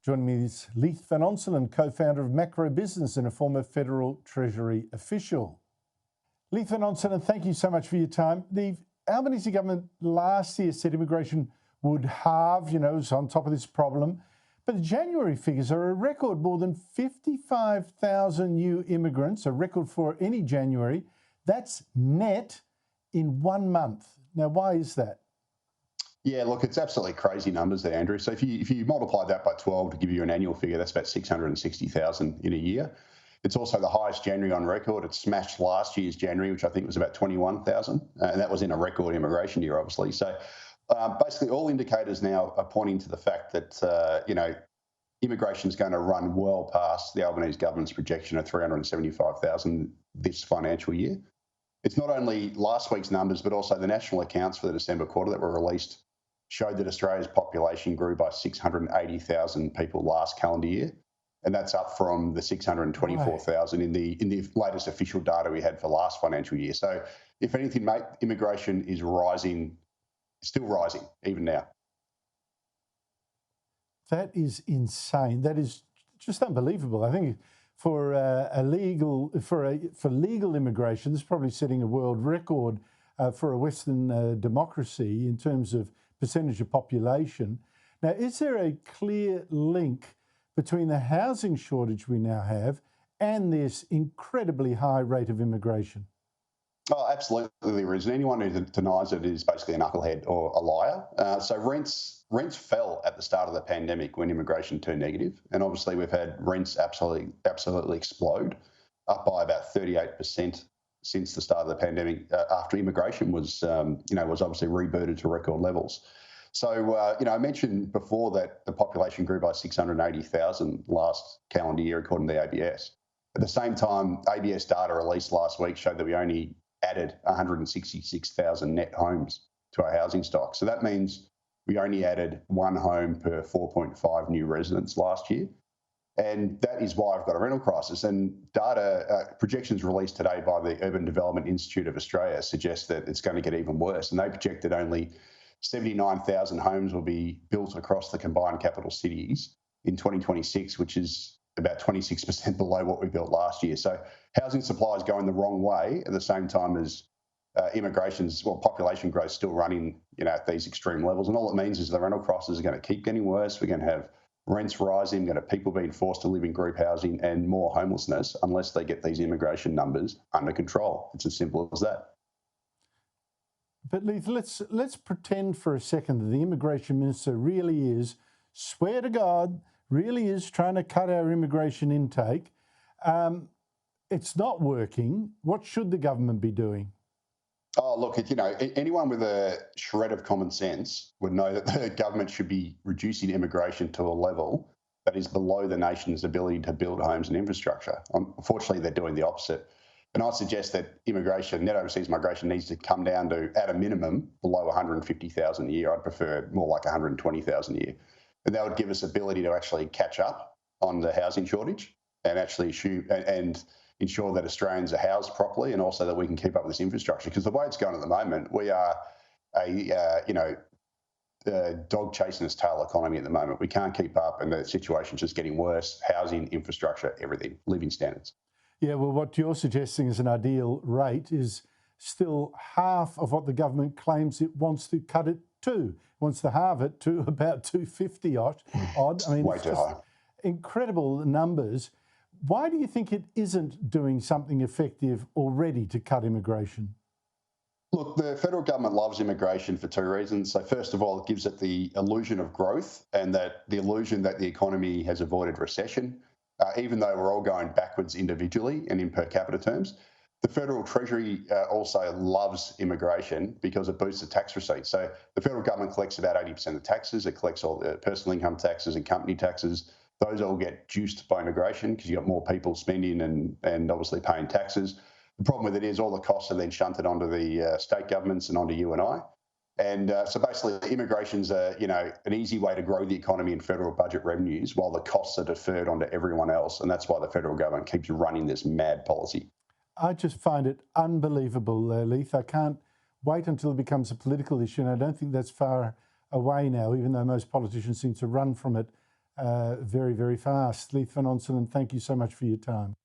Joining me is Leith Van Onselen, co-founder of Macro Business and a former Federal Treasury official. Leith Van Onselen, thank you so much for your time. The Albanese government last year said immigration would halve, was on top of this problem. But the January figures are a record, more than 55,000 new immigrants, a record for any January. That's net in 1 month. Now, why is that? Yeah, look, it's absolutely crazy numbers there, Andrew. So if you multiply that by 12 to give you an annual figure, that's about 660,000 in a year. It's also the highest January on record. It smashed last year's January, which I think was about 21,000, and that was in a record immigration year, obviously. So basically all indicators now are pointing to the fact that, immigration is going to run well past the Albanese government's projection of 375,000 this financial year. It's not only last week's numbers, but also the national accounts for the December quarter that were released showed that Australia's population grew by 680,000 people last calendar year. And that's up from the 624,000 in the latest official data we had for last financial year. So if anything, mate, immigration is rising, still rising, even now. That is insane. That is just unbelievable. I think for legal immigration, this is probably setting a world record for a Western democracy in terms of percentage of population. Now, is there a clear link between the housing shortage we now have and this incredibly high rate of immigration? Oh, absolutely there is. And anyone who denies it is basically a knucklehead or a liar. So rents fell at the start of the pandemic when immigration turned negative. And obviously we've had rents absolutely explode, up by about 38% since the start of the pandemic after immigration was obviously rebooted to record levels. So, I mentioned before that the population grew by 680,000 last calendar year, according to the ABS. At the same time, ABS data released last week showed that we only added 166,000 net homes to our housing stock. So that means we only added one home per 4.5 new residents last year. And that is why I've got a rental crisis. And data projections released today by the Urban Development Institute of Australia suggest that it's going to get even worse. And they projected only 79,000 homes will be built across the combined capital cities in 2026, which is about 26% below what we built last year. So housing supply is going the wrong way at the same time as population growth is still running, at these extreme levels. And all it means is the rental crisis is going to keep getting worse. We're going to have rents rising, we're going to have people being forced to live in group housing and more homelessness unless they get these immigration numbers under control. It's as simple as that. But Leith, let's pretend for a second that the immigration minister really is, swear to God, really is trying to cut our immigration intake. It's not working. What should the government be doing? Oh, look, anyone with a shred of common sense would know that the government should be reducing immigration to a level that is below the nation's ability to build homes and infrastructure. Unfortunately, they're doing the opposite. And I suggest that net overseas migration needs to come down to, at a minimum, below 150,000 a year. I'd prefer more like 120,000 a year. And that would give us ability to actually catch up on the housing shortage and actually ensure that Australians are housed properly and also that we can keep up with this infrastructure. Because the way it's going at the moment, we are a dog chasing its tail economy at the moment. We can't keep up and the situation's just getting worse. Housing, infrastructure, everything, living standards. Yeah, well, what you're suggesting as an ideal rate is still half of what the government claims it wants to cut it to. It wants to halve it to about 250 odd. I mean, way too high. Incredible numbers. Why do you think it isn't doing something effective already to cut immigration? Look, the federal government loves immigration for two reasons. So first of all, it gives it the illusion of growth and that the illusion that the economy has avoided recession. Even though we're all going backwards individually and in per capita terms. The Federal Treasury also loves immigration because it boosts the tax receipts. So the federal government collects about 80% of taxes. It collects all the personal income taxes and company taxes. Those all get juiced by immigration because you've got more people spending and obviously paying taxes. The problem with it is all the costs are then shunted onto the state governments and onto you and I. And so basically immigration's an easy way to grow the economy and federal budget revenues while the costs are deferred onto everyone else. And that's why the federal government keeps running this mad policy. I just find it unbelievable, Leith. I can't wait until it becomes a political issue. And I don't think that's far away now, even though most politicians seem to run from it very, very fast. Leith Van Onselen, thank you so much for your time.